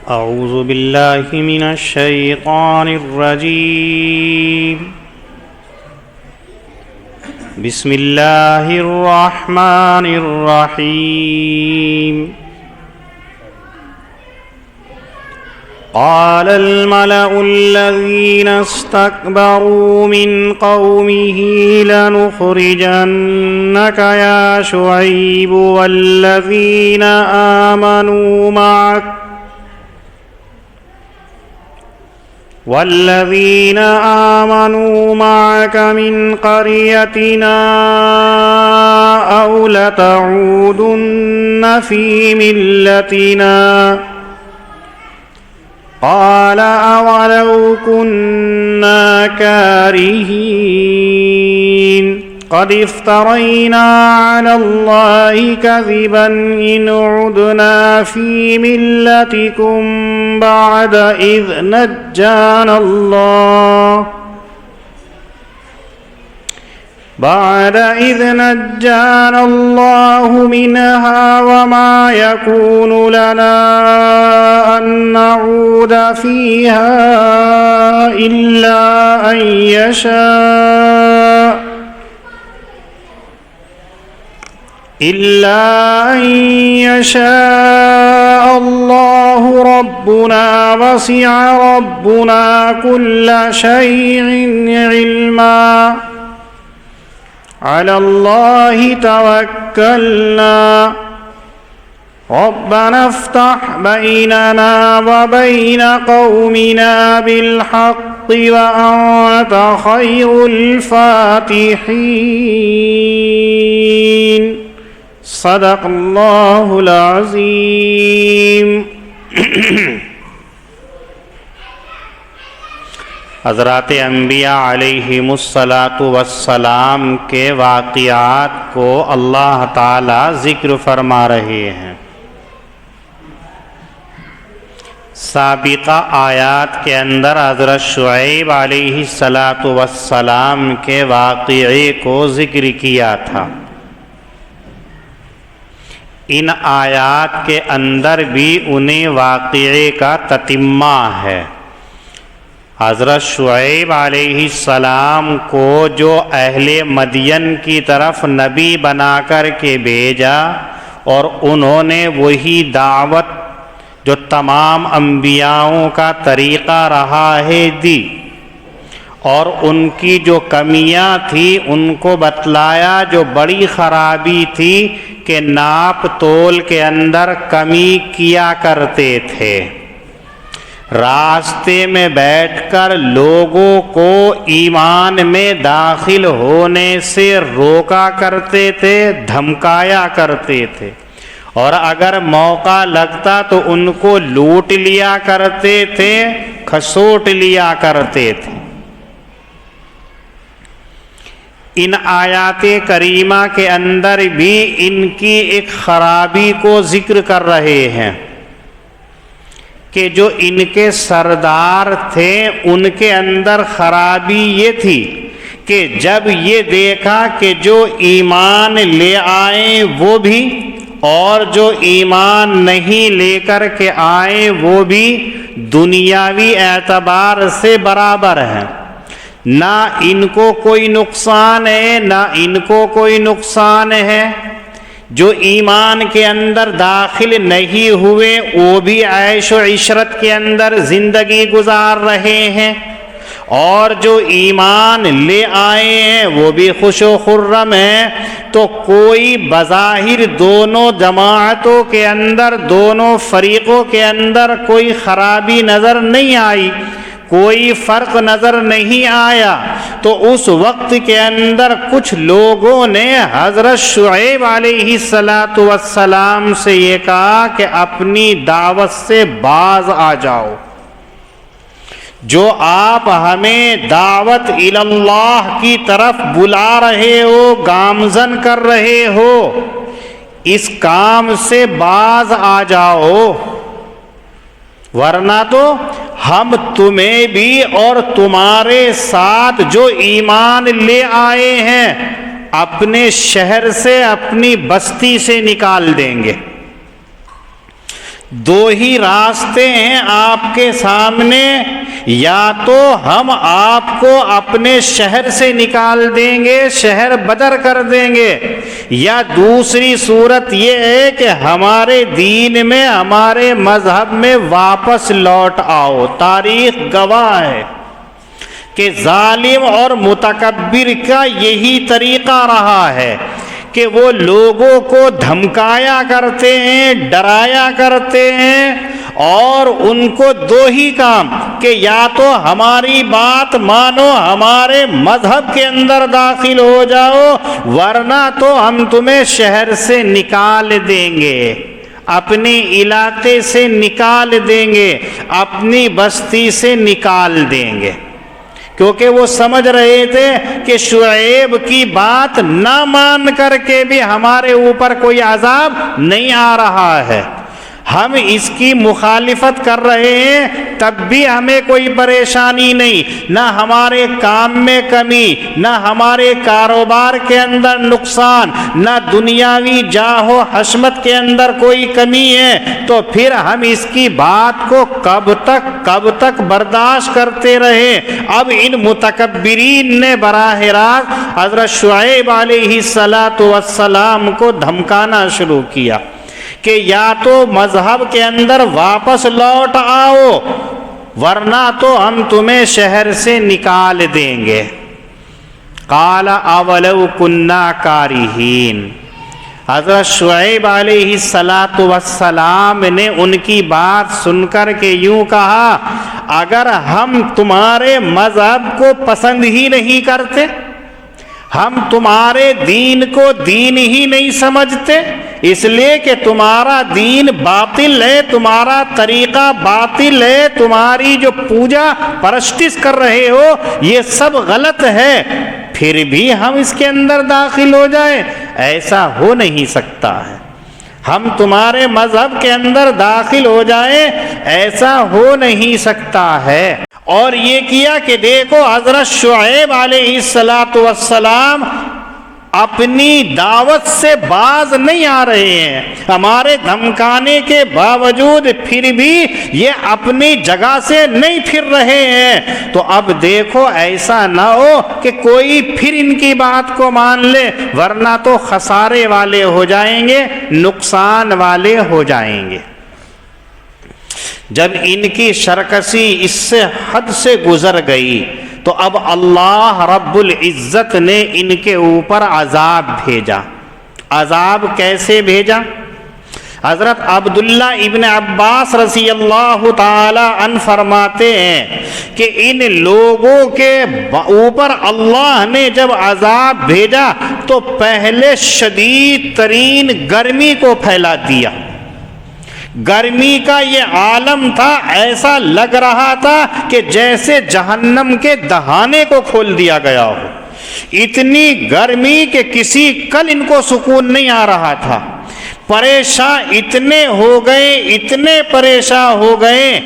أعوذ بالله من الشيطان الرجيم. بسم الله الرحمن الرحيم. قال الملأ الذين استكبروا من قومه لنخرجنك يا شعيب والذين آمنوا معك من قريتنا أو لتعودن في ملتنا. قال أولو كنا كارهين قد افترينا على الله كذبا إن عدنا في ملتكم بعد إذ نجانا الله منها وما يكون لنا أن نعود فيها إلا أن يشاء الله ربنا وسع ربنا كل شيء علما. على الله توكلنا ربنا افتح بيننا وبين قومنا بالحق وأنت خير الفاتحين. صدق اللہ العظیم. حضرات انبیاء علیہم الصلاۃ والسلام کے واقعات کو اللہ تعالی ذکر فرما رہے ہیں. سابقہ آیات کے اندر حضرت شعیب علیہ الصلاۃ والسلام کے واقعے کو ذکر کیا تھا. ان آیات کے اندر بھی انہیں واقعے کا تتمہ ہے. حضرت شعیب علیہ السلام کو جو اہل مدین کی طرف نبی بنا کر کے بھیجا اور انہوں نے وہی دعوت جو تمام انبیاءوں کا طریقہ رہا ہے دی، اور ان کی جو کمیاں تھی ان کو بتلایا. جو بڑی خرابی تھی کہ ناپ تول کے اندر کمی کیا کرتے تھے، راستے میں بیٹھ کر لوگوں کو ایمان میں داخل ہونے سے روکا کرتے تھے، دھمکایا کرتے تھے، اور اگر موقع لگتا تو ان کو لوٹ لیا کرتے تھے، کھسوٹ لیا کرتے تھے. ان آیات کریمہ کے اندر بھی ان کی ایک خرابی کو ذکر کر رہے ہیں کہ جو ان کے سردار تھے ان کے اندر خرابی یہ تھی کہ جب یہ دیکھا کہ جو ایمان لے آئیں وہ بھی اور جو ایمان نہیں لے کر کے آئیں وہ بھی دنیاوی اعتبار سے برابر ہیں، نہ ان کو کوئی نقصان ہے نہ ان کو کوئی نقصان ہے. جو ایمان کے اندر داخل نہیں ہوئے وہ بھی عیش و عشرت کے اندر زندگی گزار رہے ہیں، اور جو ایمان لے آئے ہیں وہ بھی خوش و خرم ہیں. تو کوئی بظاہر دونوں جماعتوں کے اندر، دونوں فریقوں کے اندر کوئی خرابی نظر نہیں آئی، کوئی فرق نظر نہیں آیا. تو اس وقت کے اندر کچھ لوگوں نے حضرت شعیب علیہ الصلاۃ والسلام سے یہ کہا کہ اپنی دعوت سے باز آ جاؤ. جو آپ ہمیں دعوت اللہ کی طرف بلا رہے ہو، گامزن کر رہے ہو، اس کام سے باز آ جاؤ، ورنہ تو ہم تمہیں بھی اور تمہارے ساتھ جو ایمان لے آئے ہیں اپنے شہر سے، اپنی بستی سے نکال دیں گے. دو ہی راستے ہیں آپ کے سامنے، یا تو ہم آپ کو اپنے شہر سے نکال دیں گے، شہر بدر کر دیں گے، یا دوسری صورت یہ ہے کہ ہمارے دین میں، ہمارے مذہب میں واپس لوٹ آؤ۔ تاریخ گواہ ہے کہ ظالم اور متکبر کا یہی طریقہ رہا ہے کہ وہ لوگوں کو دھمکایا کرتے ہیں، ڈرایا کرتے ہیں، اور ان کو دو ہی کام کہ یا تو ہماری بات مانو، ہمارے مذہب کے اندر داخل ہو جاؤ، ورنہ تو ہم تمہیں شہر سے نکال دیں گے، اپنے علاقے سے نکال دیں گے، اپنی بستی سے نکال دیں گے۔ کیونکہ وہ سمجھ رہے تھے کہ شعیب کی بات نہ مان کر کے بھی ہمارے اوپر کوئی عذاب نہیں آ رہا ہے، ہم اس کی مخالفت کر رہے ہیں تب بھی ہمیں کوئی پریشانی نہیں، نہ ہمارے کام میں کمی، نہ ہمارے کاروبار کے اندر نقصان، نہ دنیاوی جاہ و حشمت کے اندر کوئی کمی ہے، تو پھر ہم اس کی بات کو کب تک برداشت کرتے رہے۔ اب ان متکبرین نے براہ راست حضرت شعیب علیہ السلام کو دھمکانا شروع کیا کہ یا تو مذہب کے اندر واپس لوٹ آؤ، ورنہ تو ہم تمہیں شہر سے نکال دیں گے۔ قال اولو کنا کارہین، حضرت شعیب علیہ السلام نے ان کی بات سن کر کے یوں کہا، اگر ہم تمہارے مذہب کو پسند ہی نہیں کرتے، ہم تمہارے دین کو دین ہی نہیں سمجھتے، اس لیے کہ تمہارا دین باطل ہے، تمہارا طریقہ باطل ہے، تمہاری جو پوجا پرستش کر رہے ہو یہ سب غلط ہے، پھر بھی ہم اس کے اندر داخل ہو جائیں، ایسا ہو نہیں سکتا ہے۔ ہم تمہارے مذہب کے اندر داخل ہو جائیں، ایسا ہو نہیں سکتا ہے۔ اور یہ کیا کہ دیکھو حضرت شعیب علیہ السلام اپنی دعوت سے باز نہیں آ رہے ہیں، ہمارے دھمکانے کے باوجود پھر بھی یہ اپنی جگہ سے نہیں پھر رہے ہیں۔ تو اب دیکھو ایسا نہ ہو کہ کوئی پھر ان کی بات کو مان لے، ورنہ تو خسارے والے ہو جائیں گے، نقصان والے ہو جائیں گے۔ جب ان کی سرکشی اس سے حد سے گزر گئی تو اب اللہ رب العزت نے ان کے اوپر عذاب بھیجا۔ عذاب کیسے بھیجا؟ حضرت عبداللہ ابن عباس رضی اللہ تعالی عنہ فرماتے ہیں کہ ان لوگوں کے اوپر اللہ نے جب عذاب بھیجا تو پہلے شدید ترین گرمی کو پھیلا دیا۔ گرمی کا یہ عالم تھا، ایسا لگ رہا تھا کہ جیسے جہنم کے دہانے کو کھول دیا گیا ہو، اتنی گرمی کہ کسی کل ان کو سکون نہیں آ رہا تھا۔ پریشان اتنے پریشان ہو گئے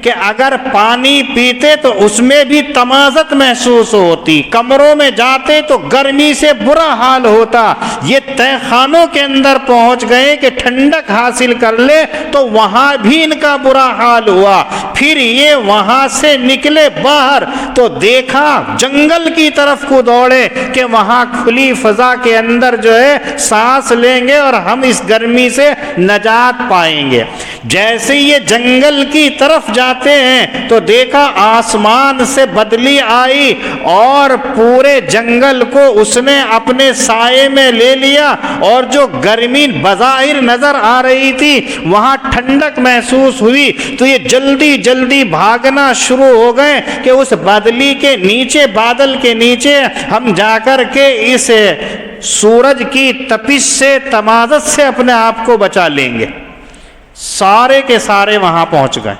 کہ اگر پانی پیتے تو اس میں بھی تمازت محسوس ہوتی، کمروں میں جاتے تو گرمی سے برا حال ہوتا، یہ تہہ خانوں کے اندر پہنچ گئے کہ ٹھنڈک حاصل کر لے تو وہاں بھی ان کا برا حال ہوا۔ پھر یہ وہاں سے نکلے باہر تو دیکھا جنگل کی طرف کو دوڑے کہ وہاں کھلی فضا کے اندر جو ہے سانس لیں گے اور ہم اس گرمی سے نجات پائیں گے۔ جیسے یہ جنگل کی طرف جاتے ہیں تو دیکھا آسمان سے بدلی آئی اور پورے جنگل کو اس نے اپنے سائے میں لے لیا، اور جو گرمی بظاہر نظر آ رہی تھی وہاں ٹھنڈک محسوس ہوئی، تو یہ جلدی بھاگنا شروع ہو گئے کہ اس بدلی کے نیچے، بادل کے نیچے ہم جا کر کے اس سورج کی تپش سے، تمازت سے اپنے آپ کو بچا لیں گے۔ سارے کے سارے وہاں پہنچ گئے۔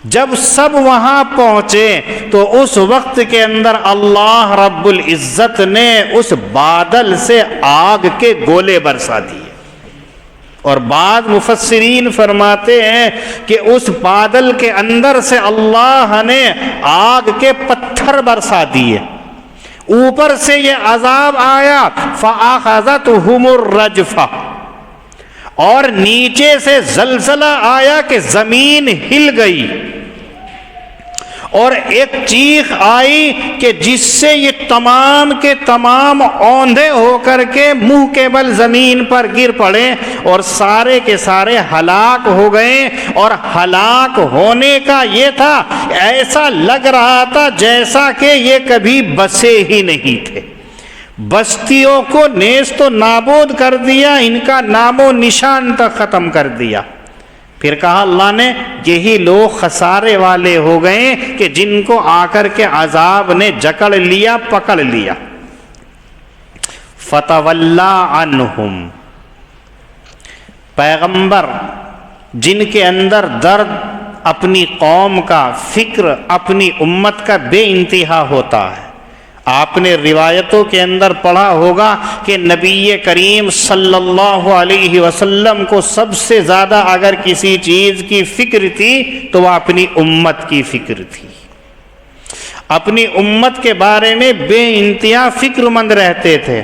جب سب وہاں پہنچے تو اس وقت کے اندر اللہ رب العزت نے اس بادل سے آگ کے گولے برسا دیے، اور بعض مفسرین فرماتے ہیں کہ اس بادل کے اندر سے اللہ نے آگ کے پتھر برسا دیے۔ اوپر سے یہ عذاب آیا فَأَخَذَتْهُمُ الرَّجْفَةُ، اور نیچے سے زلزلہ آیا کہ زمین ہل گئی، اور ایک چیخ آئی کہ جس سے یہ تمام کے تمام اوندھے ہو کر کے منہ کے بل زمین پر گر پڑے اور سارے کے سارے ہلاک ہو گئے۔ اور ہلاک ہونے کا یہ تھا، ایسا لگ رہا تھا جیسا کہ یہ کبھی بسے ہی نہیں تھے، بستیوں کو نیست و نابود کر دیا، ان کا نام و نشان تک ختم کر دیا۔ پھر کہا اللہ نے یہی لوگ خسارے والے ہو گئے کہ جن کو آ کر کے عذاب نے جکڑ لیا، پکڑ لیا۔ فتولا عنہم، پیغمبر جن کے اندر درد اپنی قوم کا، فکر اپنی امت کا بے انتہا ہوتا ہے۔ آپ نے روایتوں کے اندر پڑھا ہوگا کہ نبی کریم صلی اللہ علیہ وسلم کو سب سے زیادہ اگر کسی چیز کی فکر تھی تو وہ اپنی امت کی فکر تھی، اپنی امت کے بارے میں بے انتہا فکر مند رہتے تھے۔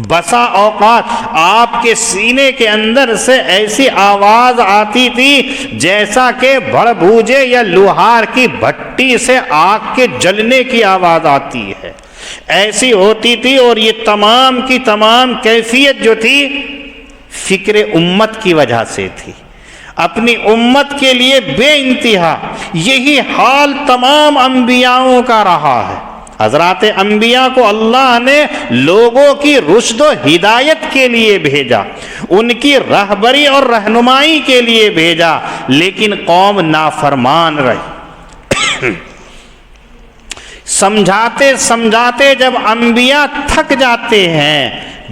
بسا اوقات آپ کے سینے کے اندر سے ایسی آواز آتی تھی جیسا کہ بھڑ بھوجے یا لوہار کی بھٹی سے آگ کے جلنے کی آواز آتی ہے، ایسی ہوتی تھی۔ اور یہ تمام کی تمام کیفیت جو تھی فکر امت کی وجہ سے تھی، اپنی امت کے لیے بے انتہا۔ یہی حال تمام انبیاءوں کا رہا ہے۔ حضرات انبیاء کو اللہ نے لوگوں کی رشد و ہدایت کے لیے بھیجا، ان کی رہبری اور رہنمائی کے لیے بھیجا، لیکن قوم نافرمان رہی۔ سمجھاتے سمجھاتے جب انبیاء تھک جاتے ہیں،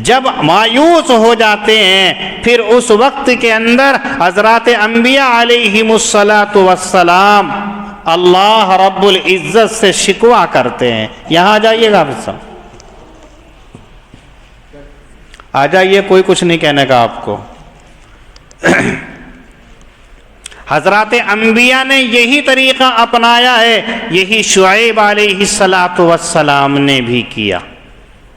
جب مایوس ہو جاتے ہیں، پھر اس وقت کے اندر حضرات انبیاء علیہم السلام اللہ رب العزت سے شکوہ کرتے ہیں۔ یہاں آ جائیے گا، آ جائیے، کوئی کچھ نہیں کہنے کا آپ کو۔ حضرات انبیاء نے یہی طریقہ اپنایا ہے، یہی شعیب علیہ السلام نے بھی کیا۔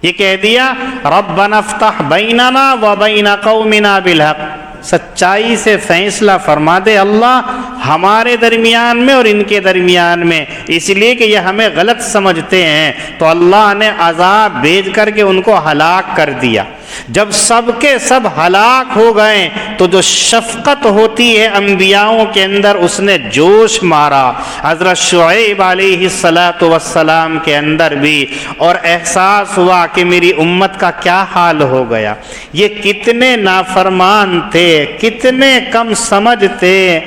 یہ کہہ دیا ربنا افتح بیننا و بین قومنا بالحق، سچائی سے فیصلہ فرما دے اللہ ہمارے درمیان میں اور ان کے درمیان میں، اس لیے کہ یہ ہمیں غلط سمجھتے ہیں۔ تو اللہ نے عذاب بھیج کر کے ان کو ہلاک کر دیا۔ جب سب کے سب ہلاک ہو گئے تو جو شفقت ہوتی ہے انبیاءوں کے اندر اس نے جوش مارا، حضرت شعیب علیہ السلام کے اندر بھی، اور احساس ہوا کہ میری امت کا کیا حال ہو گیا، یہ کتنے نافرمان تھے، کتنے کم سمجھ تھے،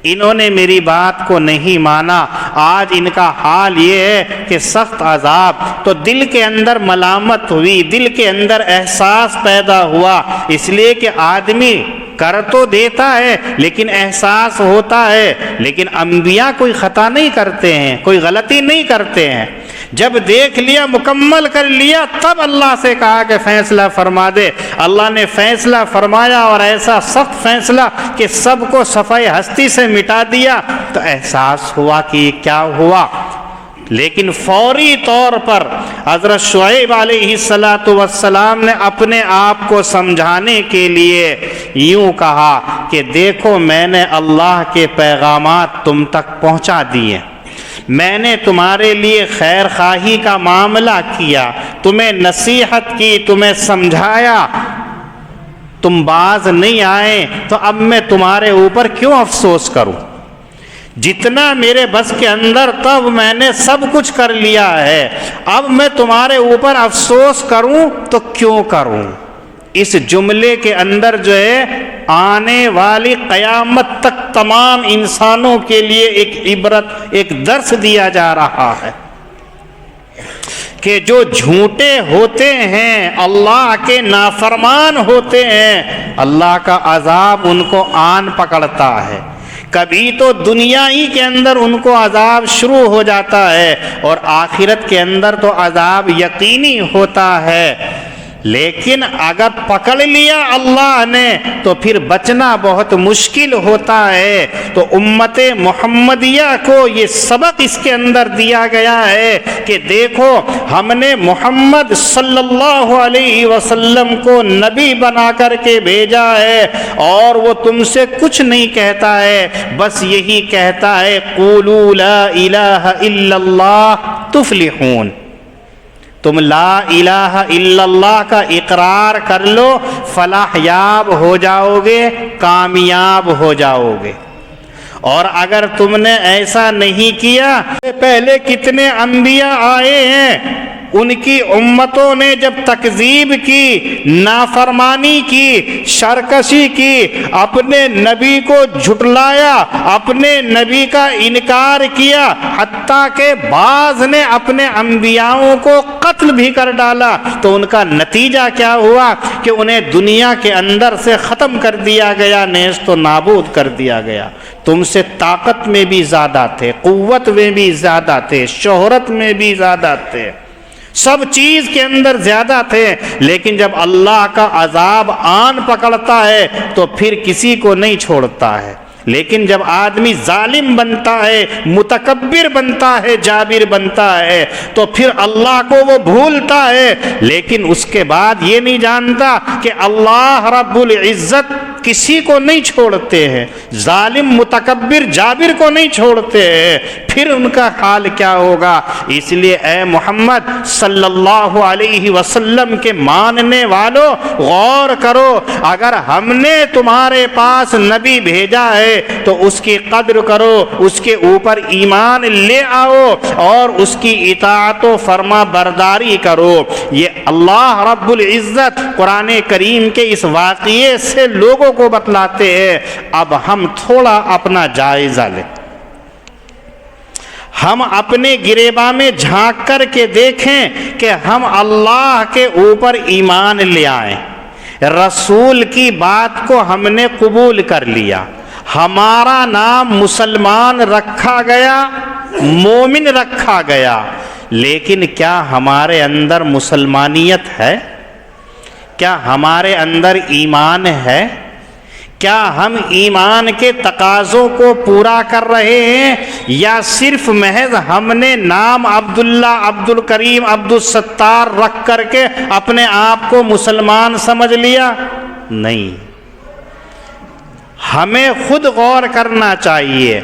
انہوں نے میری بات کو نہیں مانا، آج ان کا حال یہ ہے کہ سخت عذاب۔ تو دل کے اندر ملامت ہوئی، دل کے اندر احساس پیدا ہوا، اس لیے کہ آدمی کر تو دیتا ہے لیکن احساس ہوتا ہے، لیکن انبیاء کوئی خطا نہیں کرتے ہیں، کوئی غلطی نہیں کرتے ہیں۔ جب دیکھ لیا، مکمل کر لیا، تب اللہ سے کہا کہ فیصلہ فرما دے۔ اللہ نے فیصلہ فرمایا، اور ایسا سخت فیصلہ کہ سب کو صفحہ ہستی سے مٹا دیا۔ تو احساس ہوا کہ یہ کیا ہوا، لیکن فوری طور پر حضرت شعیب علیہ السلام نے اپنے آپ کو سمجھانے کے لیے یوں کہا کہ دیکھو میں نے اللہ کے پیغامات تم تک پہنچا دیے، میں نے تمہارے لیے خیر خواہی کا معاملہ کیا، تمہیں نصیحت کی، تمہیں سمجھایا، تم باز نہیں آئے، تو اب میں تمہارے اوپر کیوں افسوس کروں؟ جتنا میرے بس کے اندر تب میں نے سب کچھ کر لیا ہے، اب میں تمہارے اوپر افسوس کروں تو کیوں کروں؟ اس جملے کے اندر جو ہے آنے والی قیامت تک تمام انسانوں کے لیے ایک عبرت، ایک درس دیا جا رہا ہے کہ جو جھوٹے ہوتے ہیں، اللہ کے نافرمان ہوتے ہیں، اللہ کا عذاب ان کو آن پکڑتا ہے۔ کبھی تو دنیا ہی کے اندر ان کو عذاب شروع ہو جاتا ہے، اور آخرت کے اندر تو عذاب یقینی ہوتا ہے۔ لیکن اگر پکڑ لیا اللہ نے تو پھر بچنا بہت مشکل ہوتا ہے. تو امت محمدیہ کو یہ سبق اس کے اندر دیا گیا ہے کہ دیکھو ہم نے محمد صلی اللہ علیہ وسلم کو نبی بنا کر کے بھیجا ہے اور وہ تم سے کچھ نہیں کہتا ہے, بس یہی کہتا ہے قولوا لا الہ الا اللہ تفلحون. تم لا الہ الا اللہ کا اقرار کر لو, فلاح یاب ہو جاؤ گے, کامیاب ہو جاؤ گے. اور اگر تم نے ایسا نہیں کیا, پہلے کتنے انبیاء آئے ہیں, ان کی امتوں نے جب تکذیب کی, نافرمانی کی, سرکشی کی, اپنے نبی کو جھٹلایا, اپنے نبی کا انکار کیا, حتیٰ کہ بعض نے اپنے انبیاؤں کو قتل بھی کر ڈالا, تو ان کا نتیجہ کیا ہوا کہ انہیں دنیا کے اندر سے ختم کر دیا گیا, نیست و نابود کر دیا گیا. تم سے طاقت میں بھی زیادہ تھے, قوت میں بھی زیادہ تھے, شہرت میں بھی زیادہ تھے, سب چیز کے اندر زیادہ تھے, لیکن جب اللہ کا عذاب آن پکڑتا ہے تو پھر کسی کو نہیں چھوڑتا ہے. لیکن جب آدمی ظالم بنتا ہے, متکبر بنتا ہے, جابر بنتا ہے, تو پھر اللہ کو وہ بھولتا ہے, لیکن اس کے بعد یہ نہیں جانتا کہ اللہ رب العزت کسی کو نہیں چھوڑتے ہیں, ظالم متکبر جابر کو نہیں چھوڑتے ہیں, پھر ان کا حال کیا ہوگا. اس لیے اے محمد صلی اللہ علیہ وسلم کے ماننے والوں, غور کرو, اگر ہم نے تمہارے پاس نبی بھیجا ہے تو اس کی قدر کرو, اس کے اوپر ایمان لے آؤ اور اس کی اطاعت و فرما برداری کرو. یہ اللہ رب العزت قرآن کریم کے اس واقعے سے لوگوں کو بتلاتے ہیں. اب ہم تھوڑا اپنا جائزہ لیں, ہم اپنے گریباں میں جھانک کر کے دیکھیں کہ ہم اللہ کے اوپر ایمان لے آئیں, رسول کی بات کو ہم نے قبول کر لیا, ہمارا نام مسلمان رکھا گیا, مومن رکھا گیا, لیکن کیا ہمارے اندر مسلمانیت ہے؟ کیا ہمارے اندر ایمان ہے؟ کیا ہم ایمان کے تقاضوں کو پورا کر رہے ہیں, یا صرف محض ہم نے نام عبداللہ, عبد الکریم, عبد الستار رکھ کر کے اپنے آپ کو مسلمان سمجھ لیا؟ نہیں, ہمیں خود غور کرنا چاہیے.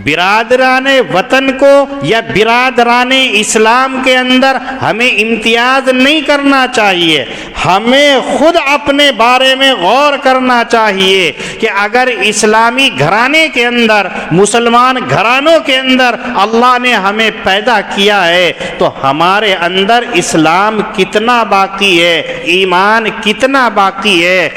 برادران وطن کو یا برادران اسلام کے اندر ہمیں امتیاز نہیں کرنا چاہیے, ہمیں خود اپنے بارے میں غور کرنا چاہیے کہ اگر اسلامی گھرانے کے اندر, مسلمان گھرانوں کے اندر اللہ نے ہمیں پیدا کیا ہے تو ہمارے اندر اسلام کتنا باقی ہے, ایمان کتنا باقی ہے.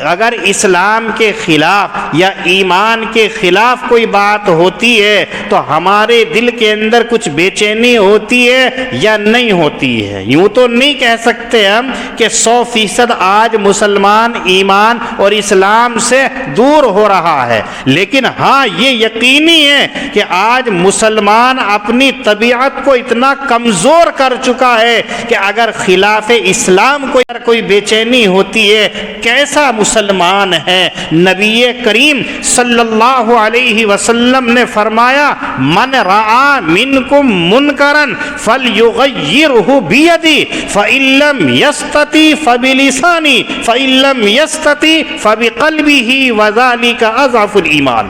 اگر اسلام کے خلاف یا ایمان کے خلاف کوئی بات ہوتی ہے تو ہمارے دل کے اندر کچھ بے چینی ہوتی ہے یا نہیں ہوتی ہے. یوں تو نہیں کہہ سکتے ہم کہ 100% آج مسلمان ایمان اور اسلام سے دور ہو رہا ہے, لیکن ہاں یہ یقینی ہے کہ آج مسلمان اپنی طبیعت کو اتنا کمزور کر چکا ہے کہ اگر خلاف اسلام کو کوئی بے چینی ہوتی ہے, کیسا مسلمان ہے. نبی کریم صلی اللہ علیہ وسلم نے فرمایا من رعا منکم منکرن فلیغیرہ بیدی فإن لم یستطع فبلسانی فإن لم یستطع فبقلبہ وذلک اضعف الایمان.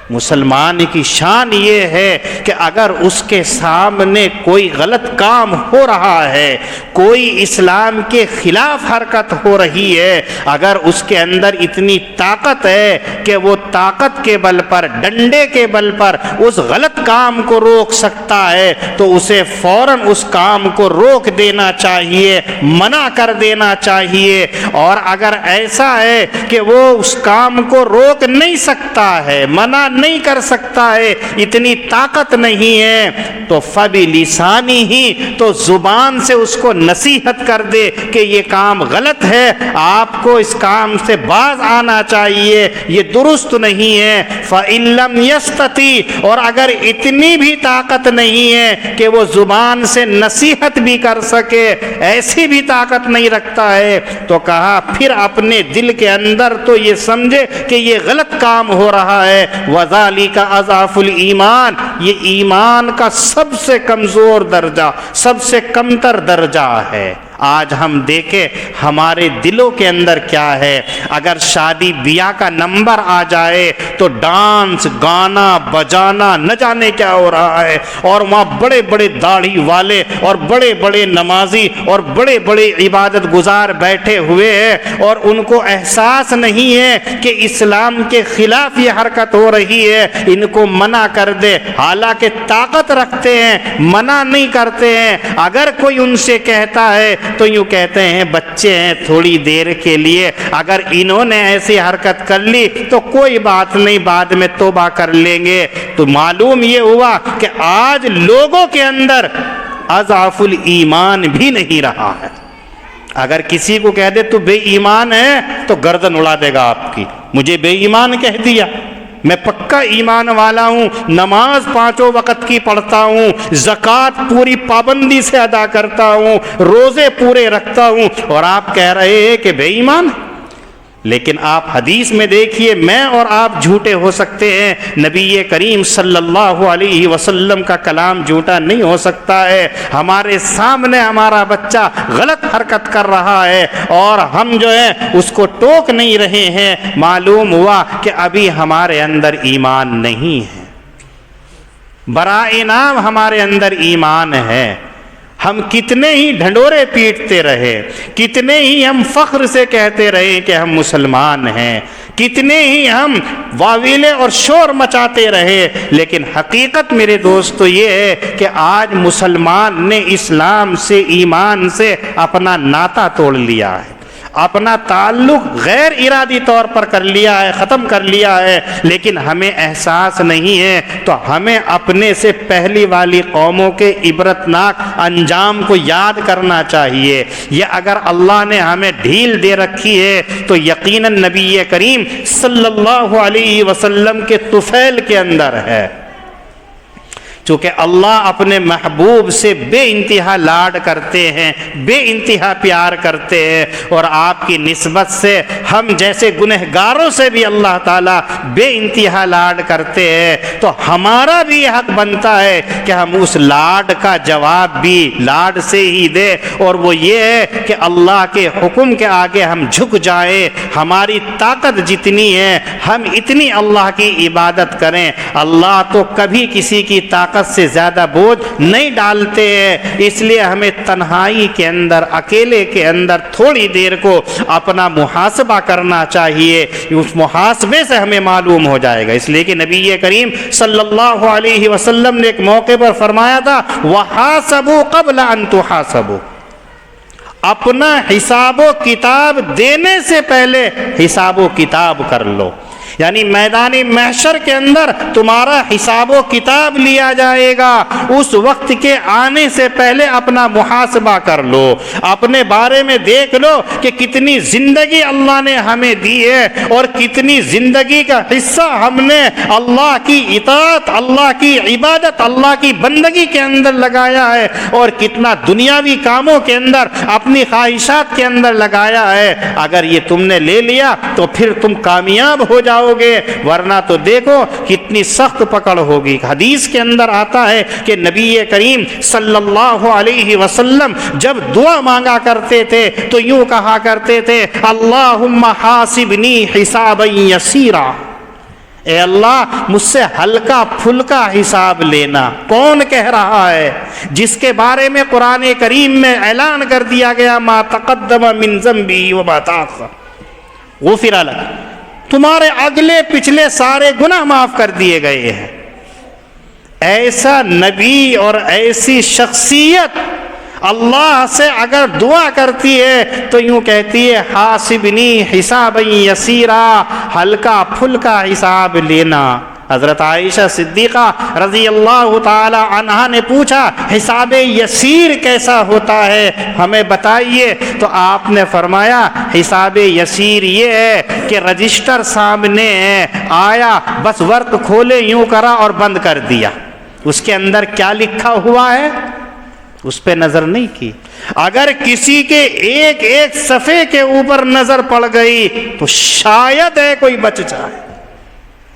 مسلمان کی شان یہ ہے کہ اگر اس کے سامنے کوئی غلط کام ہو رہا ہے, کوئی اسلام کے خلاف حرکت ہو رہی ہے, اگر اس کے اندر اتنی طاقت ہے کہ وہ طاقت کے بل پر, ڈنڈے کے بل پر اس غلط کام کو روک سکتا ہے, تو اسے فوراً اس کام کو روک دینا چاہیے, منع کر دینا چاہیے. اور اگر ایسا ہے کہ وہ اس کام کو روک نہیں سکتا ہے, منع نہیں کر سکتا ہے، اتنی طاقت نہیں ہے، تو فبلسانی ہی، تو زبان سے اس کو نصیحت کر دے کہ یہ کام غلط ہے، آپ کو اس کام سے باز آنا چاہیے، یہ درست نہیں ہے۔ فَإِن لَّمْ يَسْتَطِعْ، اور اگر اتنی بھی طاقت نہیں ہے کہ وہ زبان سے نصیحت بھی کر سکے، ایسی بھی طاقت نہیں رکھتا ہے، تو کہا پھر اپنے دل کے اندر تو یہ سمجھے کہ یہ غلط کام ہو رہا ہے۔ وَذَلِكَ أَضْعَفُ الْإِيمَانِ، یہ ایمان کا سب سے کمزور درجہ، سب سے کمتر درجہ ہے۔ آج ہم دیکھیں ہمارے دلوں کے اندر کیا ہے، اگر شادی بیاہ کا نمبر آ جائے تو ڈانس، گانا، بجانا، نہ جانے کیا ہو رہا ہے، اور وہاں بڑے بڑے داڑھی والے اور بڑے بڑے نمازی اور بڑے بڑے عبادت گزار بیٹھے ہوئے ہیں، اور ان کو احساس نہیں ہے کہ اسلام کے خلاف یہ حرکت ہو رہی ہے، ان کو منع کر دے، حالانکہ طاقت رکھتے ہیں، منع نہیں کرتے ہیں۔ اگر کوئی ان سے کہتا ہے تو یوں کہتے ہیں بچے ہیں، تھوڑی دیر کے لیے، اگر انہوں نے ایسی حرکت کر لی تو کوئی بات نہیں، بعد میں توبہ کر لیں گے۔ تو معلوم یہ ہوا کہ آج لوگوں کے اندر اضعف الایمان بھی نہیں رہا ہے۔ اگر کسی کو کہہ دے تو بے ایمان ہے تو گردن اڑا دے گا آپ کی، مجھے بے ایمان کہہ دیا، میں پکا ایمان والا ہوں، نماز 5 وقت کی پڑھتا ہوں، زکوٰۃ پوری پابندی سے ادا کرتا ہوں، روزے پورے رکھتا ہوں، اور آپ کہہ رہے ہیں کہ بے ایمان۔ لیکن آپ حدیث میں دیکھیے، میں اور آپ جھوٹے ہو سکتے ہیں، نبی کریم صلی اللہ علیہ وسلم کا کلام جھوٹا نہیں ہو سکتا ہے۔ ہمارے سامنے ہمارا بچہ غلط حرکت کر رہا ہے اور ہم جو ہے اس کو ٹوک نہیں رہے ہیں، معلوم ہوا کہ ابھی ہمارے اندر ایمان نہیں ہے، برائے نام ہمارے اندر ایمان ہے۔ ہم کتنے ہی ڈھنڈورے پیٹتے رہے، کتنے ہی ہم فخر سے کہتے رہے کہ ہم مسلمان ہیں، کتنے ہی ہم واویلے اور شور مچاتے رہے، لیکن حقیقت میرے دوستو یہ ہے کہ آج مسلمان نے اسلام سے، ایمان سے اپنا ناطہ توڑ لیا ہے، اپنا تعلق غیر ارادی طور پر کر لیا ہے، ختم کر لیا ہے، لیکن ہمیں احساس نہیں ہے۔ تو ہمیں اپنے سے پہلی والی قوموں کے عبرتناک انجام کو یاد کرنا چاہیے۔ یہ اگر اللہ نے ہمیں ڈھیل دے رکھی ہے تو یقیناً نبی کریم صلی اللہ علیہ وسلم کے طفیل کے اندر ہے، چونکہ اللہ اپنے محبوب سے بے انتہا لاڈ کرتے ہیں، بے انتہا پیار کرتے ہیں، اور آپ کی نسبت سے ہم جیسے گنہگاروں سے بھی اللہ تعالیٰ بے انتہا لاڈ کرتے ہیں۔ تو ہمارا بھی حق بنتا ہے کہ ہم اس لاڈ کا جواب بھی لاڈ سے ہی دیں، اور وہ یہ ہے کہ اللہ کے حکم کے آگے ہم جھک جائیں، ہماری طاقت جتنی ہے ہم اتنی اللہ کی عبادت کریں۔ اللہ تو کبھی کسی کی طاقت سے زیادہ بوجھ نہیں ڈالتے ہیں، اس لیے ہمیں تنہائی کے اندر، اکیلے کے اندر تھوڑی دیر کو اپنا محاسبہ کرنا چاہیے، اس محاسبے سے ہمیں معلوم ہو جائے گا۔ اس لیے کہ نبی کریم صلی اللہ علیہ وسلم نے ایک موقع پر فرمایا تھا وَحَاسَبُوا قَبْلَ أَن تُحَاسَبُوا، اپنا حساب و کتاب دینے سے پہلے حساب و کتاب کر لو، یعنی میدان محشر کے اندر تمہارا حساب و کتاب لیا جائے گا، اس وقت کے آنے سے پہلے اپنا محاسبہ کر لو، اپنے بارے میں دیکھ لو کہ کتنی زندگی اللہ نے ہمیں دی ہے اور کتنی زندگی کا حصہ ہم نے اللہ کی اطاعت، اللہ کی عبادت، اللہ کی بندگی کے اندر لگایا ہے، اور کتنا دنیاوی کاموں کے اندر، اپنی خواہشات کے اندر لگایا ہے۔ اگر یہ تم نے لے لیا تو پھر تم کامیاب ہو جاؤ گے، ورنہ تو دیکھو کتنی سخت پکڑ ہوگی۔ حدیث کے اندر آتا ہے کہ نبی کریم صلی اللہ علیہ وسلم جب دعا مانگا کرتے تھے تو یوں کہا کرتے تھے اللہم حاسبنی حسابا یسیرا، اے اللہ مجھ سے ہلکا پھلکا حساب لینا۔ کون کہہ رہا ہے؟ جس کے بارے میں قرآن کریم میں اعلان کر دیا گیا ما تقدم من ذنبی وما تاخر غفر لک، تمہارے اگلے پچھلے سارے گناہ معاف کر دیے گئے ہیں۔ ایسا نبی اور ایسی شخصیت اللہ سے اگر دعا کرتی ہے تو یوں کہتی ہے حاسبنی حسابا یسیرا، ہلکا پھلکا حساب لینا۔ حضرت عائشہ صدیقہ رضی اللہ تعالی عنہا نے پوچھا حساب یسیر کیسا ہوتا ہے ہمیں بتائیے، تو آپ نے فرمایا حساب یسیر یہ ہے کہ رجسٹر سامنے آیا، بس ورق کھولے یوں کرا اور بند کر دیا، اس کے اندر کیا لکھا ہوا ہے اس پہ نظر نہیں کی۔ اگر کسی کے ایک ایک صفحے کے اوپر نظر پڑ گئی تو شاید ہے کوئی بچ جائے،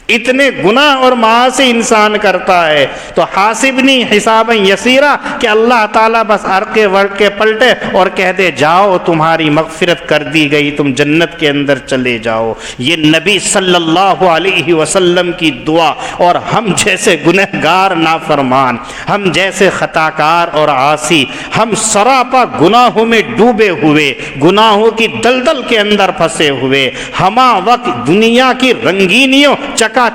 اتنے گناہ اور معاصی انسان کرتا ہے۔ تو حاسبنی حسابا یسیرا کہ اللہ تعالیٰ بس عرقے ورقے پلٹے اور کہہ دے جاؤ تمہاری مغفرت کر دی گئی، تم جنت کے اندر چلے جاؤ۔ یہ نبی صلی اللہ علیہ وسلم کی دعا، اور ہم جیسے گنہگار نافرمان، ہم جیسے خطاکار اور عاصی، ہم سراپا گناہوں میں ڈوبے ہوئے، گناہوں کی دلدل کے اندر پھنسے ہوئے، ہما وقت دنیا کی رنگینیوں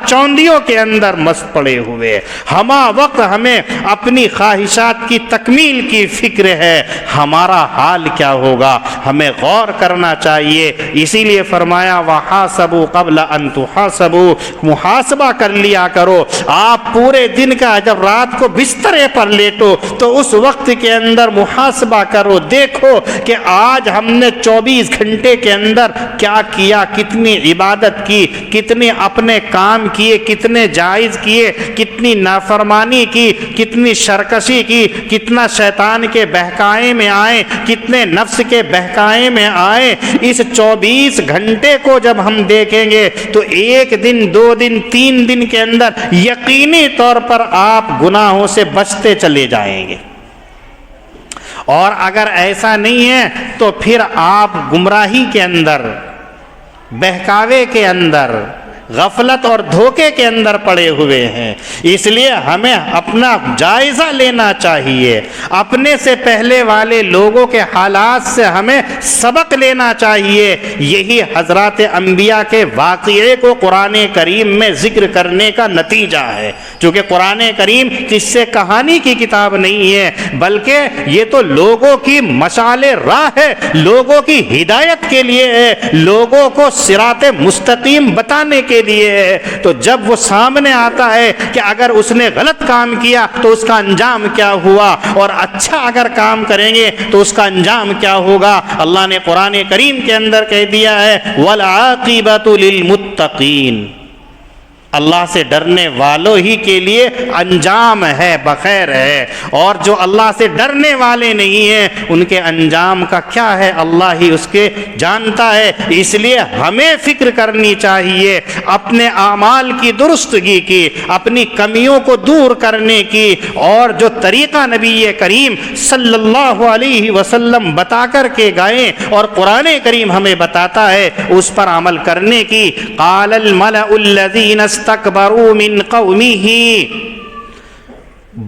چوندیوں کے اندر مست پڑے ہوئے، ہما وقت ہمیں اپنی خواہشات کی تکمیل کی فکر ہے، ہمارا حال کیا ہوگا؟ ہمیں غور کرنا چاہیے۔ اسی لیے فرمایا وَحَاسَبُوا قَبْلَ أَن تُحَاسَبُوا، محاسبہ کر لیا کرو۔ آپ پورے دن کا جب رات کو بسترے پر لیٹو تو اس وقت کے اندر محاسبہ کرو، دیکھو کہ آج ہم نے 24 گھنٹے کے اندر کیا کیا، کتنی عبادت کی، کتنے اپنے کام کیے، کتنے جائز کیے، کتنی نافرمانی کی، کتنی شرکشی کی، کتنا شیطان کے بہکائے میں آئے، کتنے نفس کے بہکائے میں آئے۔ اس 24 گھنٹے کو جب ہم دیکھیں گے تو ایک دن، 2 دن، 3 دن کے اندر یقینی طور پر آپ گناہوں سے بچتے چلے جائیں گے۔ اور اگر ایسا نہیں ہے تو پھر آپ گمراہی کے اندر، بہکاوے کے اندر، غفلت اور دھوکے کے اندر پڑے ہوئے ہیں۔ اس لیے ہمیں اپنا جائزہ لینا چاہیے، اپنے سے پہلے والے لوگوں کے حالات سے ہمیں سبق لینا چاہیے۔ یہی حضرات انبیاء کے واقعے کو قرآن کریم میں ذکر کرنے کا نتیجہ ہے، چونکہ قرآن کریم قصے کہانی کی کتاب نہیں ہے، بلکہ یہ تو لوگوں کی مشعل راہ ہے، لوگوں کی ہدایت کے لیے ہے، لوگوں کو صراط مستقیم بتانے کے لیے ہے۔ تو جب وہ سامنے آتا ہے کہ اگر اس نے غلط کام کیا تو اس کا انجام کیا ہوا، اور اچھا اگر کام کریں گے تو اس کا انجام کیا ہوگا، اللہ نے قرآن کریم کے اندر کہہ دیا ہے وَالْعَاقِبَةُ لِلْمُتَّقِينَ، اللہ سے ڈرنے والوں ہی کے لیے انجام ہے، بخیر ہے، اور جو اللہ سے ڈرنے والے نہیں ہیں ان کے انجام کا کیا ہے اللہ ہی اس کے جانتا ہے۔ اس لیے ہمیں فکر کرنی چاہیے اپنے اعمال کی درستگی کی، اپنی کمیوں کو دور کرنے کی، اور جو طریقہ نبی کریم صلی اللہ علیہ وسلم بتا کر کے گئے اور قرآن کریم ہمیں بتاتا ہے اس پر عمل کرنے کی۔ قال الملأ الذین استکبروا من قومہ،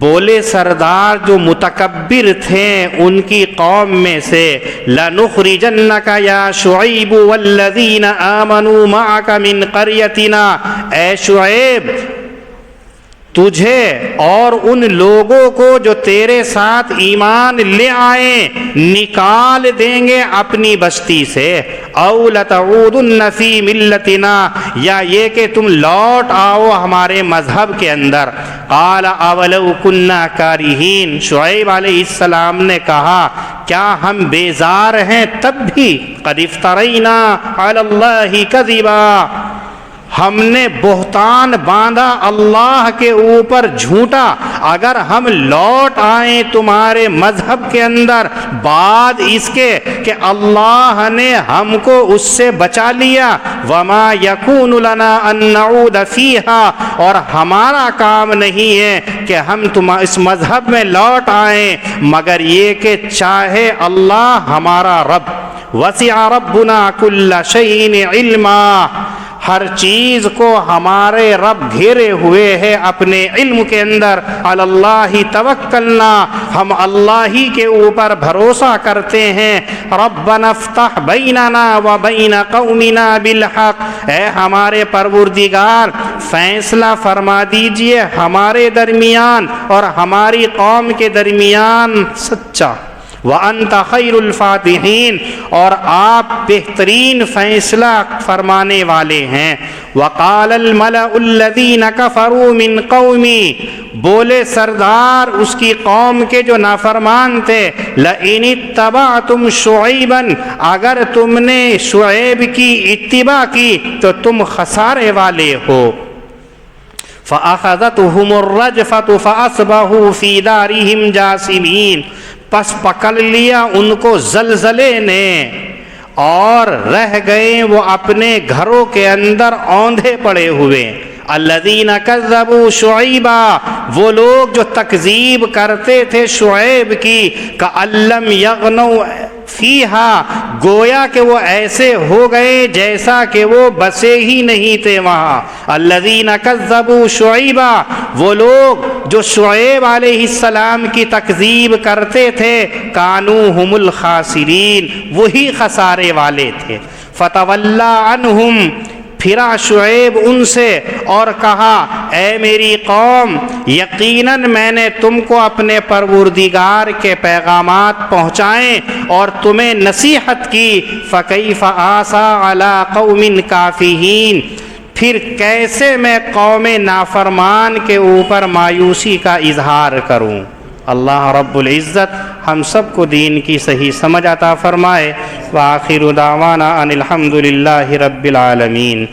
بولے سردار جو متکبر تھے ان کی قوم میں سے، لَنُخْرِجَنَّكَ يَا شُعَيْبُ وَالَّذِينَ آمَنُوا مَعَكَ مِنْ قَرْيَتِنَا، اے شعیب تجھے اور ان لوگوں کو جو تیرے ساتھ ایمان لے آئیں نکال دیں گے اپنی بستی سے، او لتعودن فی ملتنا، یا یہ کہ تم لوٹ آؤ ہمارے مذہب کے اندر۔ قال اولو کنا کارہین، شعیب علیہ السلام نے کہا کیا ہم بیزار ہیں تب بھی، قد افترینا علی اللہ کذبا، ہم نے بہتان باندھا اللہ کے اوپر جھوٹا، اگر ہم لوٹ آئیں تمہارے مذہب کے اندر بعد اس کے کہ اللہ نے ہم کو اس سے بچا لیا، وما یکون لنا ان نعود فیہا، اور ہمارا کام نہیں ہے کہ ہم اس مذہب میں لوٹ آئیں مگر یہ کہ چاہے اللہ ہمارا رب، وسع ربنا کل شیء علما، ہر چیز کو ہمارے رب گھیرے ہوئے ہے اپنے علم کے اندر۔ علی اللہ توکلنا، ہم اللہ ہی کے اوپر بھروسہ کرتے ہیں۔ ربنا افتح بیننا و بین قومنا بالحق، اے ہمارے پروردگار فیصلہ فرما دیجئے ہمارے درمیان اور ہماری قوم کے درمیان سچا، وَأَنْتَ خَيْرُ الْفَاتِحِينَ، اور آپ بہترین فیصلہ فرمانے والے ہیں۔ وَقَالَ الْمَلَأُ الَّذِينَ كَفَرُوا مِنْ قَوْمِي، بولے سردار اس کی قوم کے جو نافرمان تھے، لَئِنِ اتَّبَعْتُمْ شُعَيْبًا، اگر تم نے شعیب کی اتباع کی تو تم خسارے والے ہو۔ فَأَخَذَتْهُمُ الرَّجْفَةُ فَأَصْبَحُوا فِي دَارِهِمْ جَاثِمِينَ، پس پکڑ لیا ان کو زلزلے نے اور رہ گئے وہ اپنے گھروں کے اندر اوندھے پڑے ہوئے۔ الذین کذبوا شعیبا، وہ لوگ جو تکذیب کرتے تھے شعیب کی، کأن لم یغنوا فیہا، گویا کہ وہ ایسے ہو گئے جیسا کہ وہ بسے ہی نہیں تھے وہاں۔ الذین کذبوا شعیبا، وہ لوگ جو شعیب علیہ السلام کی تکذیب کرتے تھے، کانوا هم الخاسرین، وہی خسارے والے تھے۔ فتولی عنہم، پھرا شعیب ان سے اور کہا، اے میری قوم، یقیناً میں نے تم کو اپنے پروردگار کے پیغامات پہنچائیں اور تمہیں نصیحت کی، فَكَيْفَ آسَىٰ عَلَىٰ قَوْمٍ كَافِرِينَ، پھر کیسے میں قوم نافرمان کے اوپر مایوسی کا اظہار کروں۔ اللہ رب العزت ہم سب کو دین کی صحیح سمجھ عطا فرمائے۔ وآخر دعوانا ان الحمد للہ رب العالمین۔